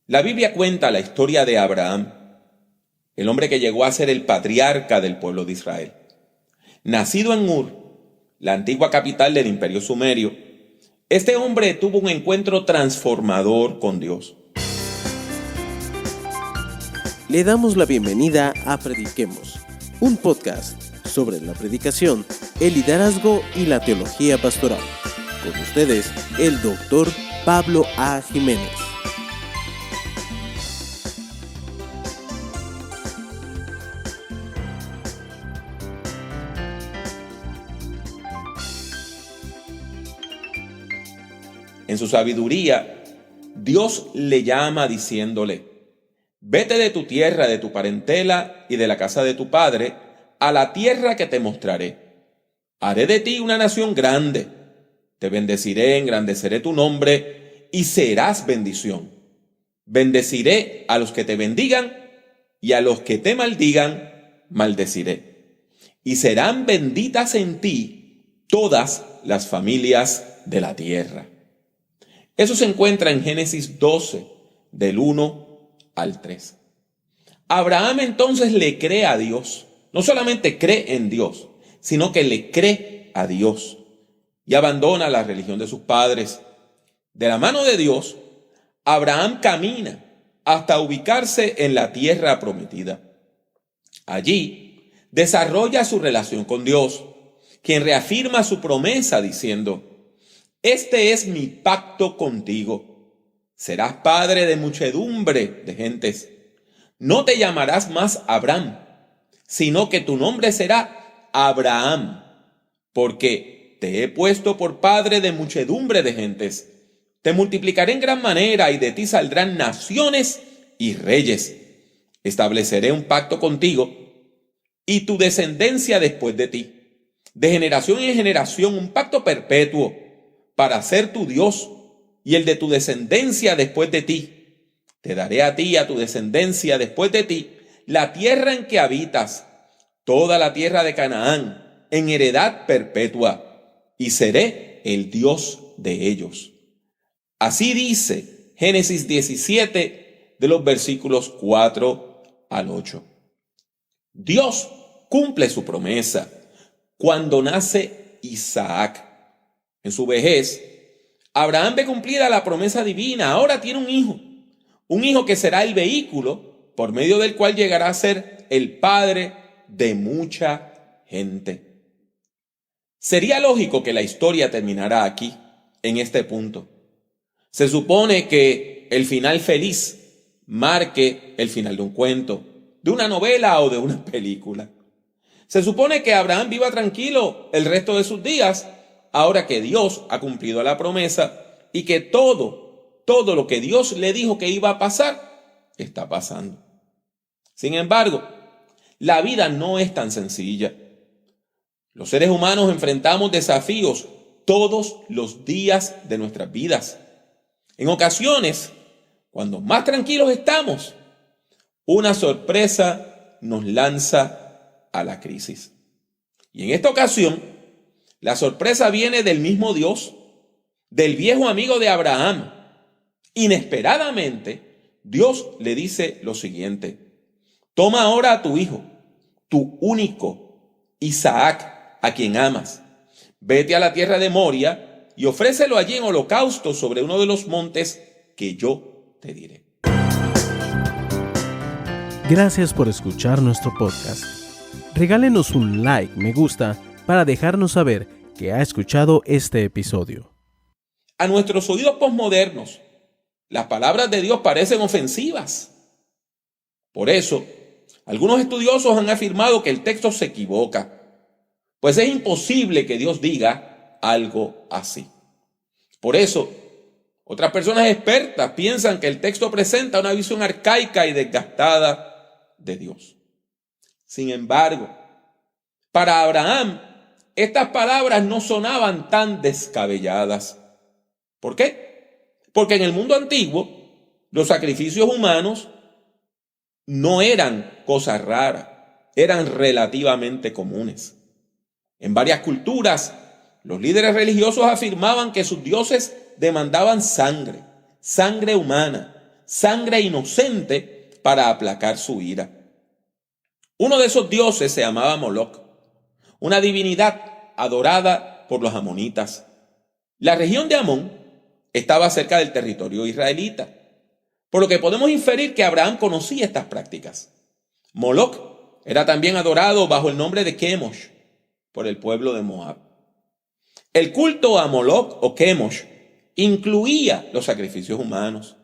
La Biblia cuenta la historia de Abraham, el hombre que llegó a ser el patriarca del pueblo de Israel. Nacido en Ur, la antigua capital del Imperio Sumerio, este hombre tuvo un encuentro transformador con Dios. Le damos la bienvenida a Prediquemos, un podcast sobre la predicación, el liderazgo y la teología pastoral. Con ustedes, el Dr. Pablo A. Jiménez. En su sabiduría, Dios le llama diciéndole: vete de tu tierra, de tu parentela y de la casa de tu padre, a la tierra que te mostraré. Haré de ti una nación grande, te bendeciré, engrandeceré tu nombre y serás bendición. Bendeciré a los que te bendigan y a los que te maldigan, maldeciré. Y serán benditas en ti todas las familias de la tierra. Eso se encuentra en Génesis 12, del 1 al 3. Abraham entonces le cree a Dios. No solamente cree en Dios, sino que le cree a Dios y abandona la religión de sus padres. De la mano de Dios, Abraham camina hasta ubicarse en la tierra prometida. Allí desarrolla su relación con Dios, quien reafirma su promesa diciendo: este es mi pacto contigo. Serás padre de muchedumbre de gentes. No te llamarás más Abraham, sino que tu nombre será Abraham, porque te he puesto por padre de muchedumbre de gentes. Te multiplicaré en gran manera y de ti saldrán naciones y reyes. Estableceré un pacto contigo y tu descendencia después de ti. De generación en generación un pacto perpetuo para ser tu Dios y el de tu descendencia después de ti. Te daré a ti y a tu descendencia después de ti la tierra en que habitas, toda la tierra de Canaán, en heredad perpetua, y seré el Dios de ellos. Así dice Génesis 17, de los versículos 4 al 8. Dios cumple su promesa cuando nace Isaac. En su vejez, Abraham ve cumplida la promesa divina. Ahora tiene un hijo que será el vehículo por medio del cual llegará a ser el padre de mucha gente. Sería lógico que la historia terminara aquí, en este punto. Se supone que el final feliz marque el final de un cuento, de una novela o de una película. Se supone que Abraham viva tranquilo el resto de sus días, ahora que Dios ha cumplido la promesa y que todo lo que Dios le dijo que iba a pasar, está pasando. Sin embargo, la vida no es tan sencilla. Los seres humanos enfrentamos desafíos todos los días de nuestras vidas. En ocasiones, cuando más tranquilos estamos, una sorpresa nos lanza a la crisis. Y en esta ocasión, la sorpresa viene del mismo Dios, del viejo amigo de Abraham. Inesperadamente, Dios le dice lo siguiente: toma ahora a tu hijo, tu único, Isaac, a quien amas. Vete a la tierra de Moria y ofrécelo allí en holocausto sobre uno de los montes que yo te diré. Gracias por escuchar nuestro podcast. Regálenos un like, me gusta, para dejarnos saber que ha escuchado este episodio. A nuestros oídos posmodernos, las palabras de Dios parecen ofensivas. Por eso, algunos estudiosos han afirmado que el texto se equivoca, pues es imposible que Dios diga algo así. Por eso, otras personas expertas piensan que el texto presenta una visión arcaica y desgastada de Dios. Sin embargo, para Abraham, estas palabras no sonaban tan descabelladas. ¿Por qué? Porque en el mundo antiguo, los sacrificios humanos no eran cosas raras, eran relativamente comunes. En varias culturas, los líderes religiosos afirmaban que sus dioses demandaban sangre humana, sangre inocente para aplacar su ira. Uno de esos dioses se llamaba Moloc, una divinidad adorada por los amonitas. La región de Amón estaba cerca del territorio israelita, por lo que podemos inferir que Abraham conocía estas prácticas. Moloc era también adorado bajo el nombre de Chemosh por el pueblo de Moab. El culto a Moloc o Chemosh incluía los sacrificios humanos.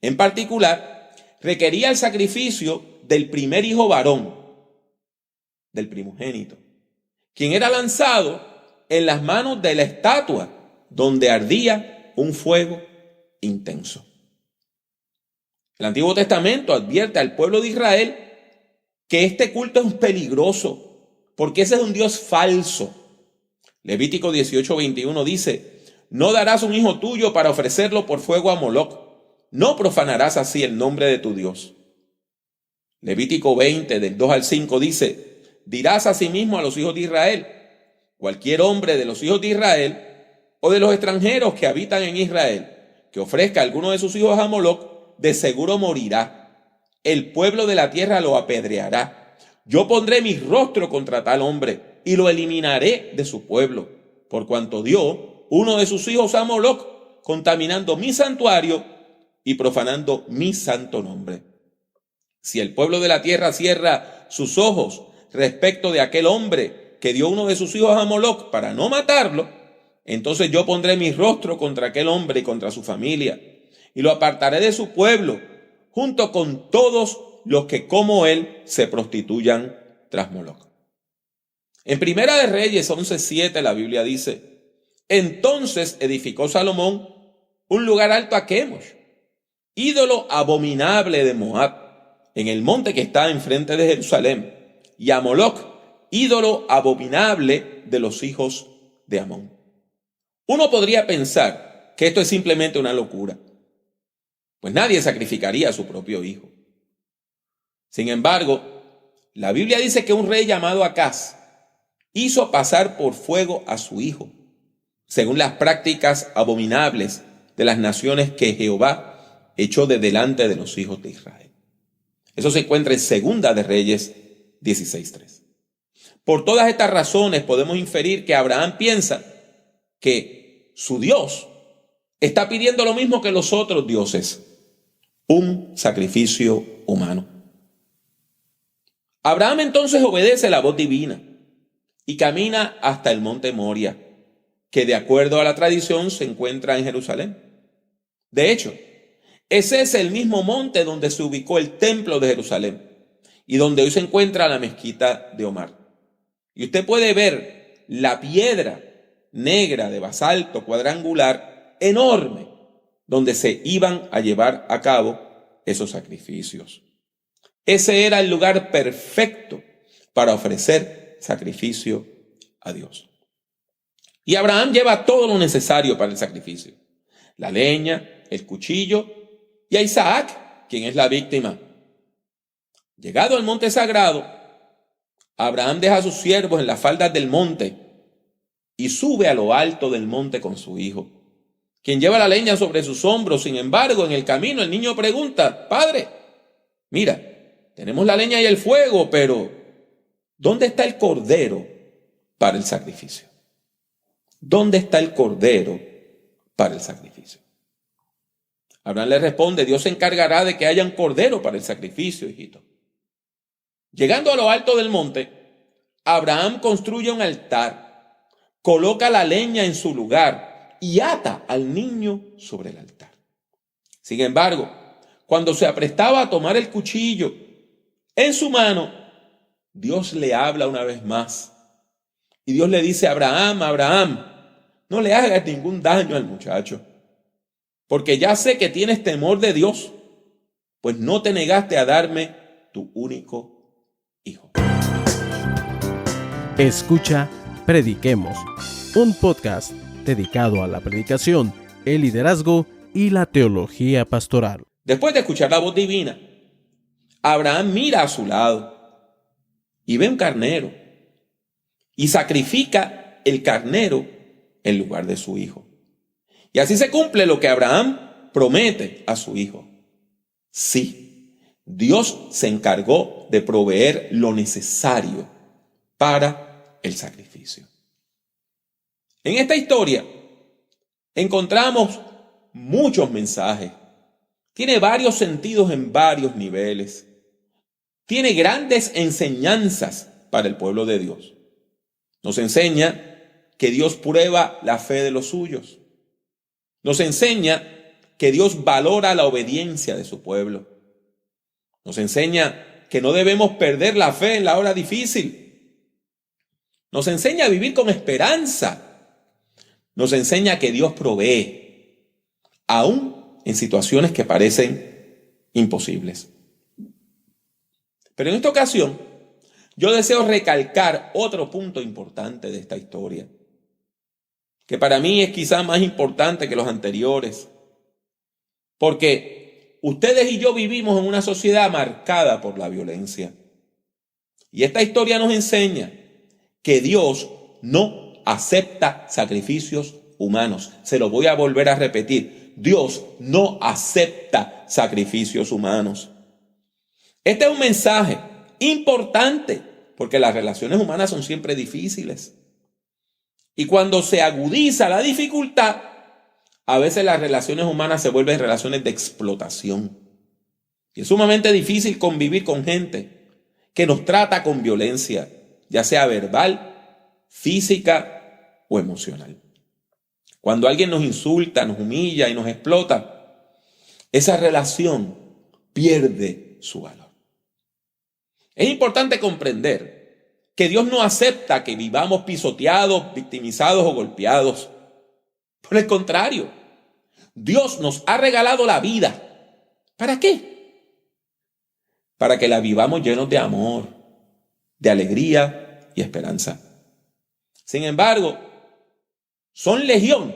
En particular, requería el sacrificio del primer hijo varón, del primogénito, quien era lanzado en las manos de la estatua donde ardía un fuego intenso. El Antiguo Testamento advierte al pueblo de Israel que este culto es peligroso, porque ese es un Dios falso. Levítico 18:21 dice: no darás un hijo tuyo para ofrecerlo por fuego a Moloc, no profanarás así el nombre de tu Dios. Levítico 20, del 2 al 5 dice: dirás asimismo a los hijos de Israel: cualquier hombre de los hijos de Israel o de los extranjeros que habitan en Israel que ofrezca a alguno de sus hijos a Moloc, de seguro morirá. El pueblo de la tierra lo apedreará. Yo pondré mi rostro contra tal hombre y lo eliminaré de su pueblo, por cuanto dio uno de sus hijos a Moloc, contaminando mi santuario y profanando mi santo nombre. Si el pueblo de la tierra cierra sus ojos respecto de aquel hombre que dio uno de sus hijos a Moloc para no matarlo, entonces yo pondré mi rostro contra aquel hombre y contra su familia, y lo apartaré de su pueblo, junto con todos los que como él se prostituyan tras Moloc. En Primera de Reyes 11:7 la Biblia dice: entonces edificó Salomón un lugar alto a Chemosh, ídolo abominable de Moab, en el monte que está enfrente de Jerusalén, y a Moloc, ídolo abominable de los hijos de Amón. Uno podría pensar que esto es simplemente una locura, pues nadie sacrificaría a su propio hijo. Sin embargo, la Biblia dice que un rey llamado Acaz hizo pasar por fuego a su hijo, según las prácticas abominables de las naciones que Jehová echó de delante de los hijos de Israel. Eso se encuentra en Segunda de Reyes 16:3. Por todas estas razones podemos inferir que Abraham piensa que su Dios está pidiendo lo mismo que los otros dioses: un sacrificio humano. Abraham entonces obedece la voz divina y camina hasta el monte Moria, que de acuerdo a la tradición se encuentra en Jerusalén. De hecho, ese es el mismo monte donde se ubicó el templo de Jerusalén y donde hoy se encuentra la mezquita de Omar. Y usted puede ver la piedra negra de basalto cuadrangular enorme donde se iban a llevar a cabo esos sacrificios. Ese era el lugar perfecto para ofrecer sacrificio a Dios. Y Abraham lleva todo lo necesario para el sacrificio: la leña, el cuchillo y a Isaac, quien es la víctima. Llegado al monte sagrado, Abraham deja a sus siervos en las faldas del monte y sube a lo alto del monte con su hijo, quien lleva la leña sobre sus hombros. Sin embargo, en el camino el niño pregunta: padre, mira, tenemos la leña y el fuego, pero ¿dónde está el cordero para el sacrificio? ¿Dónde está el cordero para el sacrificio? Abraham le responde: Dios se encargará de que haya un cordero para el sacrificio, hijito. Llegando a lo alto del monte, Abraham construye un altar, coloca la leña en su lugar y ata al niño sobre el altar. Sin embargo, cuando se aprestaba a tomar el cuchillo en su mano, Dios le habla una vez más. Y Dios le dice: Abraham, Abraham, no le hagas ningún daño al muchacho, porque ya sé que tienes temor de Dios, pues no te negaste a darme tu único hijo. Escucha Prediquemos, un podcast dedicado a la predicación, el liderazgo y la teología pastoral. Después de escuchar la voz divina, Abraham mira a su lado y ve un carnero y sacrifica el carnero en lugar de su hijo. Y así se cumple lo que Abraham promete a su hijo: Sí, Dios se encargó de proveer lo necesario para el sacrificio. En esta historia encontramos muchos mensajes. Tiene varios sentidos en varios niveles. Tiene grandes enseñanzas para el pueblo de Dios. Nos enseña que Dios prueba la fe de los suyos. Nos enseña que Dios valora la obediencia de su pueblo. Nos enseña que no debemos perder la fe en la hora difícil. Nos enseña a vivir con esperanza. Nos enseña que Dios provee, aún en situaciones que parecen imposibles. Pero en esta ocasión, yo deseo recalcar otro punto importante de esta historia, que para mí es quizá más importante que los anteriores, porque ustedes y yo vivimos en una sociedad marcada por la violencia. Y esta historia nos enseña que Dios no acepta sacrificios humanos. Se lo voy a volver a repetir. Dios no acepta sacrificios humanos. Este es un mensaje importante porque las relaciones humanas son siempre difíciles. Y cuando se agudiza la dificultad, a veces las relaciones humanas se vuelven relaciones de explotación. Y es sumamente difícil convivir con gente que nos trata con violencia, ya sea verbal, física o emocional. Cuando alguien nos insulta, nos humilla y nos explota, esa relación pierde su valor. Es importante comprender que Dios no acepta que vivamos pisoteados, victimizados o golpeados. Por el contrario, Dios nos ha regalado la vida. ¿Para qué? Para que la vivamos llenos de amor, de alegría y esperanza. Sin embargo, son legión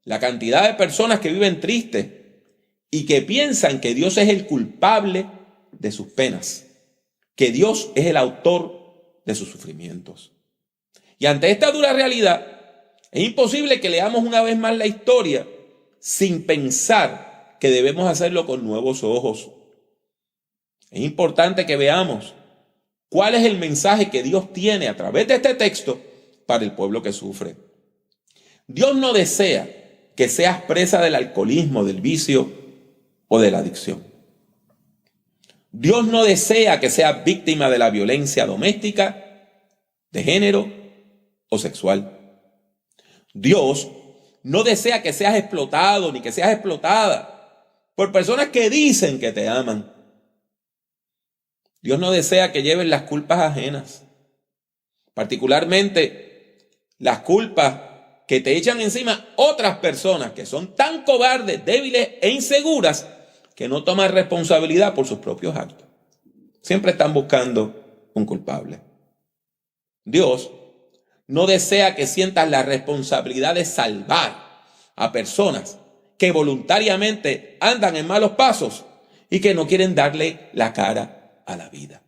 la cantidad de personas que viven tristes y que piensan que Dios es el culpable de sus penas, que Dios es el autor de sus sufrimientos. Y ante esta dura realidad, es imposible que leamos una vez más la historia sin pensar que debemos hacerlo con nuevos ojos. Es importante que veamos cuál es el mensaje que Dios tiene a través de este texto para el pueblo que sufre. Dios no desea que seas presa del alcoholismo, del vicio o de la adicción. Dios no desea que seas víctima de la violencia doméstica, de género o sexual. Dios no desea que seas explotado ni que seas explotada por personas que dicen que te aman. Dios no desea que lleves las culpas ajenas, particularmente las culpas que te echan encima otras personas que son tan cobardes, débiles e inseguras que no toman responsabilidad por sus propios actos. Siempre están buscando un culpable. Dios no desea que sientas la responsabilidad de salvar a personas que voluntariamente andan en malos pasos y que no quieren darle la cara a la vida.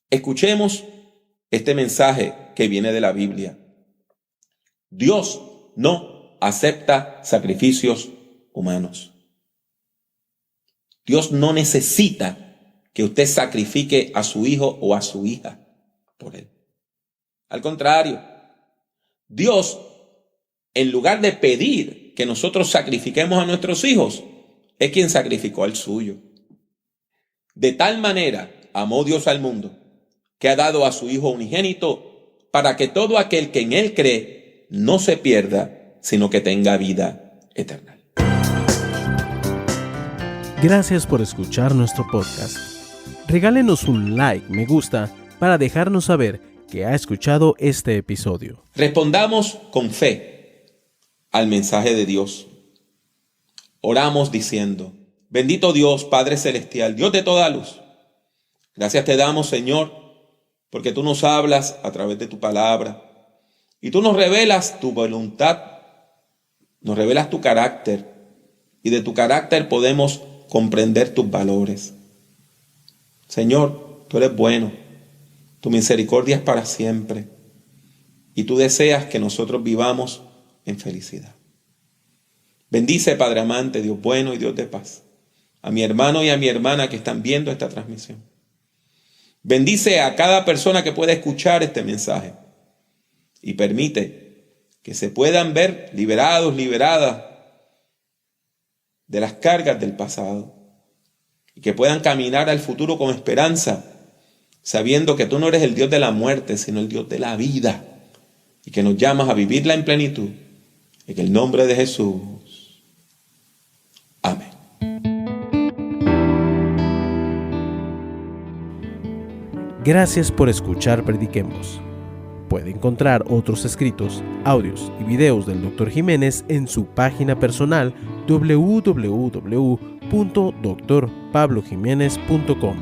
Escuchemos este mensaje que viene de la Biblia. Dios no acepta sacrificios humanos. Dios no necesita que usted sacrifique a su hijo o a su hija por él. Al contrario, Dios, en lugar de pedir que nosotros sacrifiquemos a nuestros hijos, es quien sacrificó al suyo. De tal manera amó Dios al mundo, que ha dado a su Hijo unigénito, para que todo aquel que en él cree no se pierda, sino que tenga vida eterna. Gracias por escuchar nuestro podcast. Regálenos un like, me gusta, para dejarnos saber que ha escuchado este episodio. Respondamos con fe al mensaje de Dios. Oramos diciendo: bendito Dios, Padre Celestial, Dios de toda luz. Gracias te damos, Señor, porque tú nos hablas a través de tu palabra y tú nos revelas tu voluntad, nos revelas tu carácter y de tu carácter podemos comprender tus valores. Señor, tú eres bueno, tu misericordia es para siempre y tú deseas que nosotros vivamos en felicidad. Bendice, Padre amante, Dios bueno y Dios de paz, a mi hermano y a mi hermana que están viendo esta transmisión. Bendice a cada persona que pueda escuchar este mensaje y permite que se puedan ver liberados, liberadas de las cargas del pasado y que puedan caminar al futuro con esperanza, sabiendo que tú no eres el Dios de la muerte, sino el Dios de la vida y que nos llamas a vivirla en plenitud. En el nombre de Jesús. Amén. Gracias por escuchar Prediquemos. Puede encontrar otros escritos, audios y videos del Dr. Jiménez en su página personal www.drpablojimenez.com.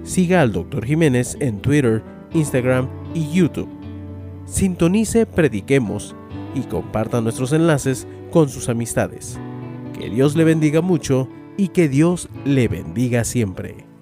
Siga al Dr. Jiménez en Twitter, Instagram y YouTube. Sintonice Prediquemos y comparta nuestros enlaces con sus amistades. Que Dios le bendiga mucho y que Dios le bendiga siempre.